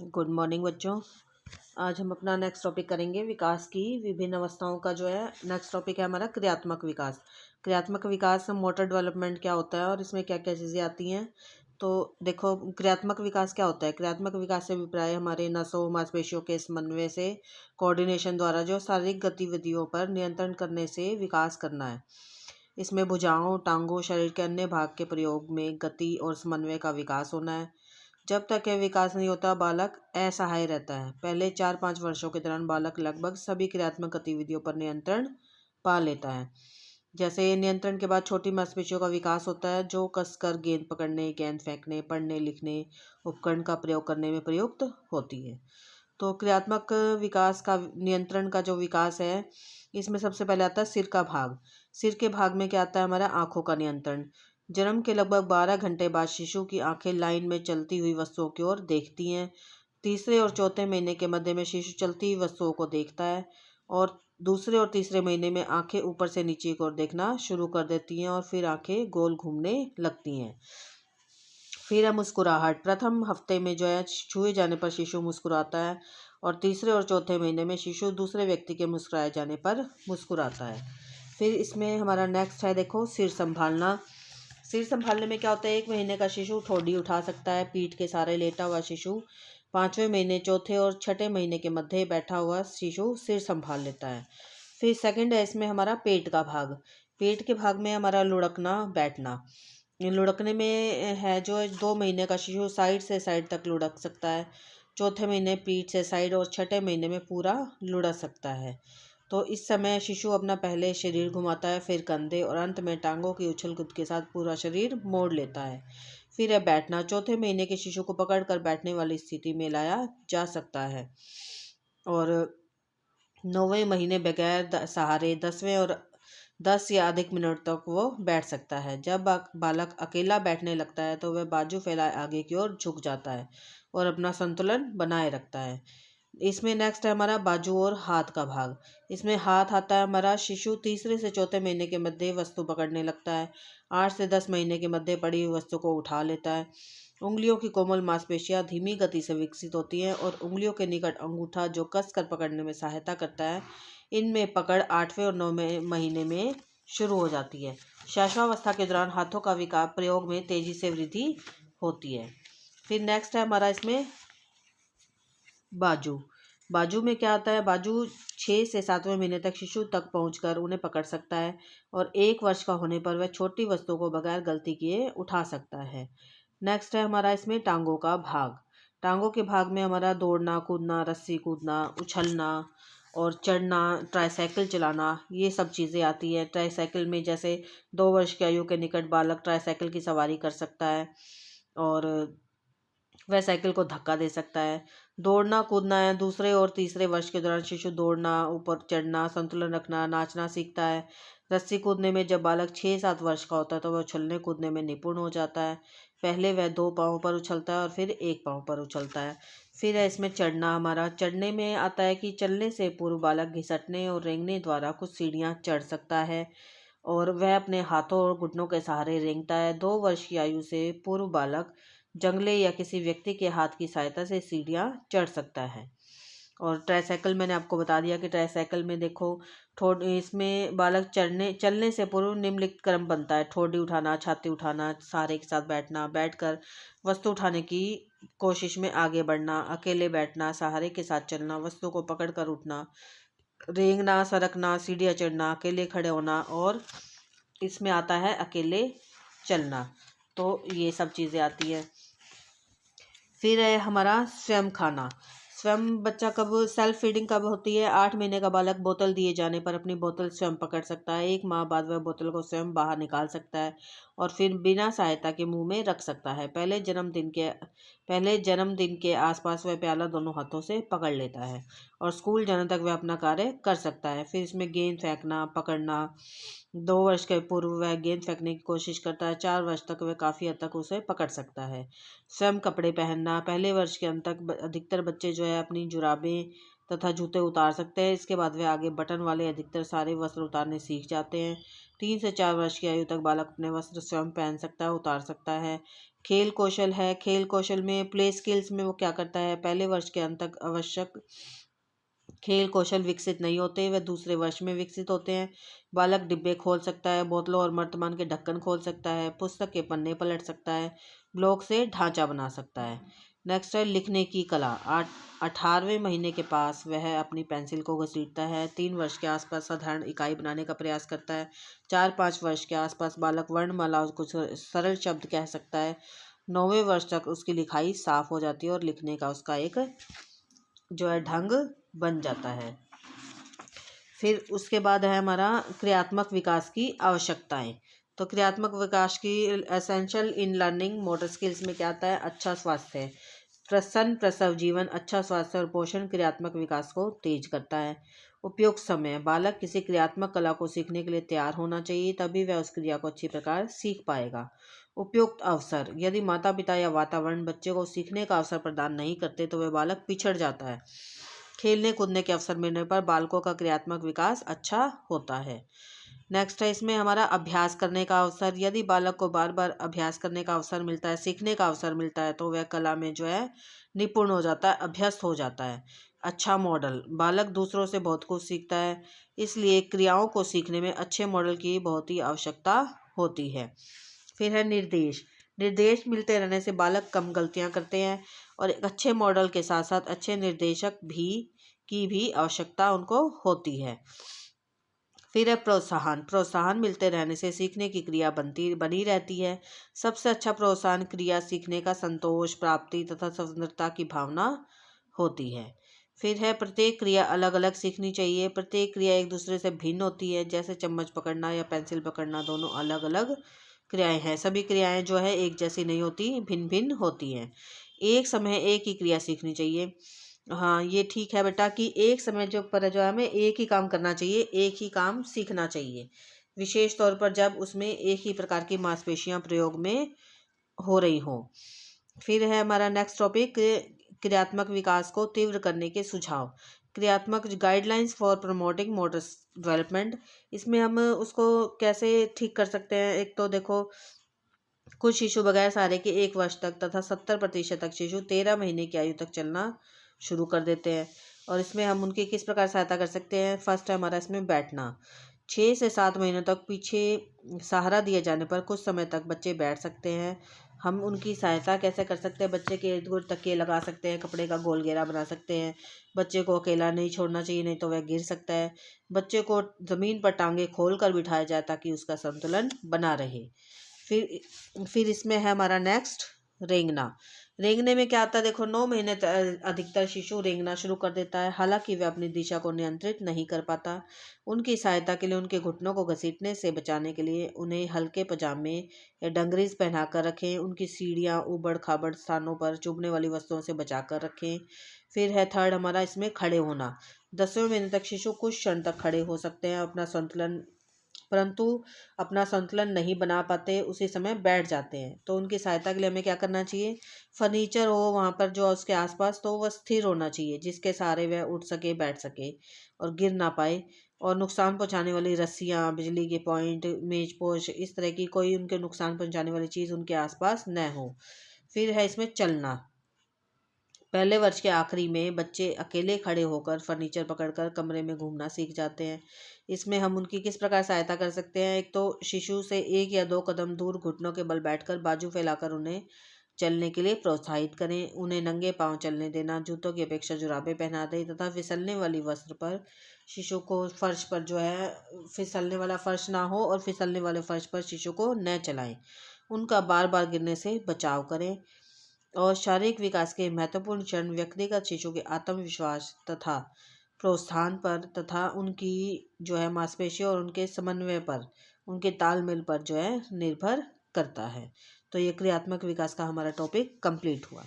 Good morning बच्चों। आज हम अपना नेक्स्ट टॉपिक करेंगे विकास की विभिन्न अवस्थाओं का। जो है नेक्स्ट टॉपिक है हमारा क्रियात्मक विकास। क्रियात्मक विकास मोटर डेवलपमेंट क्या होता है और इसमें क्या क्या चीज़ें आती हैं। तो देखो, क्रियात्मक विकास क्या होता है। क्रियात्मक विकास से अभिप्राय हमारे नसों मांसपेशियों के समन्वय से कोऑर्डिनेशन द्वारा जो शारीरिक गतिविधियों पर नियंत्रण करने से विकास करना है। इसमें भुजाओं टांगों शरीर के अन्य भाग के प्रयोग में गति और समन्वय का विकास होना है। जब तक यह विकास नहीं होता बालक असहाय रहता है। पहले 4-5 वर्षों के दौरान बालक लगभग सभी क्रियात्मक गतिविधियों पर नियंत्रण पा लेता है। जैसे नियंत्रण के बाद छोटी मांसपेशियों का विकास होता है जो कसकर गेंद पकड़ने गेंद फेंकने पढ़ने लिखने उपकरण का प्रयोग करने में प्रयुक्त होती है। तो क्रियात्मक विकास का नियंत्रण का जो विकास है इसमें सबसे पहले आता है सिर का भाग। सिर के भाग में क्या आता है हमारा आंखों का नियंत्रण। जन्म के लगभग 12 घंटे बाद शिशु की आंखें लाइन में चलती हुई वस्तुओं की ओर देखती हैं। तीसरे और चौथे महीने के मध्य में शिशु चलती हुई वस्तुओं को देखता है और दूसरे और तीसरे महीने में आंखें ऊपर से नीचे की ओर देखना शुरू कर देती हैं और फिर आंखें गोल घूमने लगती हैं। फिर है मुस्कुराहट। प्रथम हफ्ते में जो है छुए जाने पर शिशु मुस्कुराता है और तीसरे और चौथे महीने में शिशु दूसरे व्यक्ति के मुस्कुराए जाने पर मुस्कुराता है। फिर इसमें हमारा नेक्स्ट है देखो सिर संभालना। सिर संभालने में क्या होता है, 1 महीने का शिशु ठोडी उठा सकता है। पीठ के सहारे लेटा हुआ शिशु 5वें महीने चौथे और छठे महीने के मध्य बैठा हुआ शिशु सिर संभाल लेता है। फिर सेकंड है इसमें हमारा पेट का भाग। पेट के भाग में हमारा लुढ़कना बैठना। लुढ़कने में है जो 2 महीने का शिशु साइड से साइड तक लुढ़क सकता है। चौथे महीने पीठ से साइड और छठे महीने में पूरा लुढ़क सकता है। तो इस समय शिशु अपना पहले शरीर घुमाता है फिर कंधे और अंत में टांगों की उछल कूद के साथ पूरा शरीर मोड़ लेता है। फिर है बैठना। चौथे महीने के शिशु को पकड़कर बैठने वाली स्थिति में लाया जा सकता है और 9वें महीने बगैर सहारे 10वें और 10 या अधिक मिनट तक वो बैठ सकता है। जब बालक अकेला बैठने लगता है तो वह बाजू फैलाए आगे की ओर झुक जाता है और अपना संतुलन बनाए रखता है। इसमें नेक्स्ट है हमारा बाजू और हाथ का भाग। इसमें हाथ आता है हमारा शिशु तीसरे से चौथे महीने के मध्य वस्तु पकड़ने लगता है। 8 से 10 महीने के मध्य पड़ी हुई वस्तु को उठा लेता है। उंगलियों की कोमल मांसपेशियां धीमी गति से विकसित होती हैं और उंगलियों के निकट अंगूठा जो कसकर पकड़ने में सहायता करता है, इनमें पकड़ 8वें और 9वें महीने में शुरू हो जाती है। शैशवावस्था के दौरान हाथों का विकास प्रयोग में तेजी से वृद्धि होती है। फिर नेक्स्ट है हमारा इसमें बाजू। बाजू में क्या आता है, बाजू 6 से 7वें महीने तक शिशु तक पहुंचकर उन्हें पकड़ सकता है और 1 वर्ष का होने पर वह छोटी वस्तु को बगैर गलती किए उठा सकता है। नेक्स्ट है हमारा इसमें टांगों का भाग। टांगों के भाग में हमारा दौड़ना कूदना रस्सी कूदना उछलना और चढ़ना ट्राईसाइकिल चलाना ये सब चीज़ें आती है। ट्राईसाइकिल में जैसे 2 वर्ष की आयु के निकट बालक ट्राईसाइकिल की सवारी कर सकता है और वह साइकिल को धक्का दे सकता है। दौड़ना कूदना है। दूसरे और तीसरे वर्ष के दौरान शिशु दौड़ना ऊपर चढ़ना संतुलन रखना नाचना सीखता है। रस्सी कूदने में जब बालक 6-7 वर्ष का होता है तो वह उछलने कूदने में निपुण हो जाता है। पहले वह 2 पाँव पर उछलता है और फिर 1 पाँव पर उछलता है। फिर है इसमें चढ़ना हमारा। चढ़ने में आता है कि चलने से पूर्व बालक घिसटने और रेंगने द्वारा कुछ सीढ़ियाँ चढ़ सकता है और वह अपने हाथों और घुटनों के सहारे रेंगता है। 2 वर्ष की आयु से पूर्व बालक जंगले या किसी व्यक्ति के हाथ की सहायता से सीढ़ियाँ चढ़ सकता है। और ट्राईसाइकिल मैंने आपको बता दिया कि ट्राईसाइकिल में देखो इसमें बालक चलने से पूर्व निम्नलिखित क्रम बनता है। ठोडी उठाना छाती उठाना सहारे के साथ बैठना बैठकर वस्तु उठाने की कोशिश में आगे बढ़ना अकेले बैठना सहारे के साथ चलना वस्तु को पकड़कर उठना रेंगना सरकना सीढ़ियाँ चढ़ना अकेले खड़े होना और इसमें आता है अकेले चलना। तो ये सब चीज़ें आती है। फिर है हमारा स्वयं खाना। स्वयं बच्चा कब सेल्फ फीडिंग कब होती है, 8 महीने का बालक बोतल दिए जाने पर अपनी बोतल स्वयं पकड़ सकता है। 1 माह बाद वह बोतल को स्वयं बाहर निकाल सकता है और फिर बिना सहायता के मुंह में रख सकता है। पहले जन्मदिन के आसपास वह प्याला दोनों हाथों से पकड़ लेता है और स्कूल जाने तक वह अपना कार्य कर सकता है। फिर इसमें गेंद फेंकना पकड़ना 2 वर्ष के पूर्व वह गेंद फेंकने की कोशिश करता है। 4 वर्ष तक वह काफ़ी हद तक उसे पकड़ सकता है। स्वयं कपड़े पहनना। पहले वर्ष के अंत तक अधिकतर बच्चे जो है अपनी जुराबें तथा जूते उतार सकते हैं। इसके बाद वे आगे बटन वाले अधिकतर सारे वस्त्र उतारने सीख जाते हैं। 3 से 4 वर्ष की आयु तक बालक अपने वस्त्र स्वयं पहन सकता है, उतार सकता है। खेल कौशल है। खेल कौशल में प्ले स्किल्स में वो क्या करता है, पहले वर्ष के अंत तक आवश्यक खेल कौशल विकसित नहीं होते, वे दूसरे वर्ष में विकसित होते हैं। बालक डिब्बे खोल सकता है, बोतलों और वर्तमान के ढक्कन खोल सकता है, पुस्तक के पन्ने पलट सकता है, ब्लॉक से ढांचा बना सकता है। नेक्स्ट है लिखने की कला। 18वें महीने के पास वह अपनी पेंसिल को घसीटता है। 3 वर्ष के आसपास साधारण इकाई बनाने का प्रयास करता है। 4-5 वर्ष के आसपास बालक वर्णमाला और कुछ सरल शब्द कह सकता है। 9वें वर्ष तक उसकी लिखाई साफ हो जाती है और लिखने का उसका एक जो है ढंग बन जाता है। फिर उसके बाद है हमारा क्रियात्मक विकास की आवश्यकताएं। तो क्रियात्मक विकास की essential in learning motor skills में क्या आता है, अच्छा स्वास्थ्य, प्रसन्न प्रसव जीवन, अच्छा स्वास्थ्य और पोषण क्रियात्मक विकास को तेज करता है। उपयुक्त समय, बालक किसी क्रियात्मक कला को सीखने के लिए तैयार होना चाहिए, तभी वह उस क्रिया को अच्छी प्रकार सीख पाएगा। उपयुक्त अवसर, यदि माता पिता या वातावरण बच्चे को सीखने का अवसर प्रदान नहीं करते तो वह बालक पिछड़ जाता है। खेलने कूदने के अवसर मिलने पर बालकों का क्रियात्मक विकास अच्छा होता है। नेक्स्ट है इसमें हमारा अभ्यास करने का अवसर। यदि बालक को बार बार अभ्यास करने का अवसर मिलता है, सीखने का अवसर मिलता है, तो वह कला में जो है निपुण हो जाता है, अभ्यस्त हो जाता है। अच्छा मॉडल, बालक दूसरों से बहुत कुछ सीखता है, इसलिए क्रियाओं को सीखने में अच्छे मॉडल की बहुत ही आवश्यकता होती है। फिर है निर्देश। निर्देश मिलते रहने से बालक कम गलतियां करते हैं और एक अच्छे मॉडल के साथ साथ अच्छे निर्देशक की भी आवश्यकता उनको होती है। फिर है प्रोत्साहन। प्रोत्साहन मिलते रहने से सीखने की क्रिया बनी रहती है। सबसे अच्छा प्रोत्साहन क्रिया सीखने का संतोष, प्राप्ति तथा स्वतंत्रता की भावना होती है। फिर है प्रत्येक क्रिया अलग अलग सीखनी चाहिए। प्रत्येक क्रिया एक दूसरे से भिन्न होती है, जैसे चम्मच पकड़ना या पेंसिल पकड़ना, दोनों अलग अलग क्रियाएं हैं। सभी क्रियाएं जो है एक जैसी नहीं होती, भिन्न भिन्न होती हैं। एक समय एक ही क्रिया सीखनी चाहिए। हाँ, ये ठीक है बेटा कि एक समय जो है हमें एक ही काम करना चाहिए, एक ही काम सीखना चाहिए, विशेष तौर पर जब उसमें एक ही प्रकार की मांसपेशियां प्रयोग में हो रही हो। फिर है हमारा नेक्स्ट टॉपिक, क्रियात्मक विकास को तीव्र करने के सुझाव। क्रियात्मक guidelines for promoting motor development. इसमें हम उसको कैसे ठीक कर सकते हैं। एक तो देखो, कुछ शिशु बगैर सहारे के 1 वर्ष तक तथा 70% तक शिशु 13 महीने की आयु तक चलना शुरू कर देते हैं। और इसमें हम उनकी किस प्रकार सहायता कर सकते हैं। फर्स्ट है हमारा इसमें बैठना। 6 से 7 महीनों तक पीछे सहारा दिए जाने पर कुछ समय तक बच्चे बैठ सकते हैं। हम उनकी सहायता कैसे कर सकते हैं, बच्चे के इर्द गिर्द तकिए लगा सकते हैं, कपड़े का गोल घेरा बना सकते हैं। बच्चे को अकेला नहीं छोड़ना चाहिए, नहीं तो वह गिर सकता है। बच्चे को ज़मीन पर टांगे खोल कर बिठाया जाए ताकि उसका संतुलन बना रहे। फिर इसमें है हमारा नेक्स्ट रेंगना। रेंगने में क्या आता है, देखो 9 महीने अधिकतर शिशु रेंगना शुरू कर देता है, हालांकि वह अपनी दिशा को नियंत्रित नहीं कर पाता। उनकी सहायता के लिए उनके घुटनों को घसीटने से बचाने के लिए उन्हें हल्के पजामे या डंगरीज पहना कर रखें। उनकी सीढ़ियाँ ऊबड़ खाबड़ स्थानों पर चुभने वाली वस्तुओं से बचा कर रखें। फिर है थर्ड हमारा इसमें खड़े होना। 10वें महीने तक शिशु कुछ क्षण तक खड़े हो सकते हैं, परंतु अपना संतुलन नहीं बना पाते, उसी समय बैठ जाते हैं। तो उनकी सहायता के लिए हमें क्या करना चाहिए, फर्नीचर हो वहाँ पर जो उसके आसपास, तो वह स्थिर होना चाहिए जिसके सहारे वह उठ सके, बैठ सके और गिर ना पाए। और नुकसान पहुँचाने वाली रस्सियाँ, बिजली के पॉइंट, मेज पोश, इस तरह की कोई उनके नुकसान पहुँचाने वाली चीज़ उनके आसपास न हो। फिर है इसमें चलना। पहले वर्ष के आखिरी में बच्चे अकेले खड़े होकर फर्नीचर पकड़कर कमरे में घूमना सीख जाते हैं। इसमें हम उनकी किस प्रकार सहायता कर सकते हैं। एक तो शिशु से 1 या 2 कदम दूर घुटनों के बल बैठकर बाजू फैलाकर उन्हें चलने के लिए प्रोत्साहित करें। उन्हें नंगे पांव चलने देना, जूतों की अपेक्षा जुराबें पहना दें तथा फिसलने वाली वस्त्र पर शिशु को, फर्श पर जो है फिसलने वाला फर्श ना हो और फिसलने वाले फर्श पर शिशु को न चलाएं। उनका बार बार गिरने से बचाव करें। और शारीरिक विकास के महत्वपूर्ण चरण व्यक्तिगत शिशु के आत्मविश्वास तथा प्रोत्साहन पर तथा उनकी जो है मांसपेशियों और उनके समन्वय पर, उनके तालमेल पर जो है निर्भर करता है। तो ये क्रियात्मक विकास का हमारा टॉपिक कंप्लीट हुआ।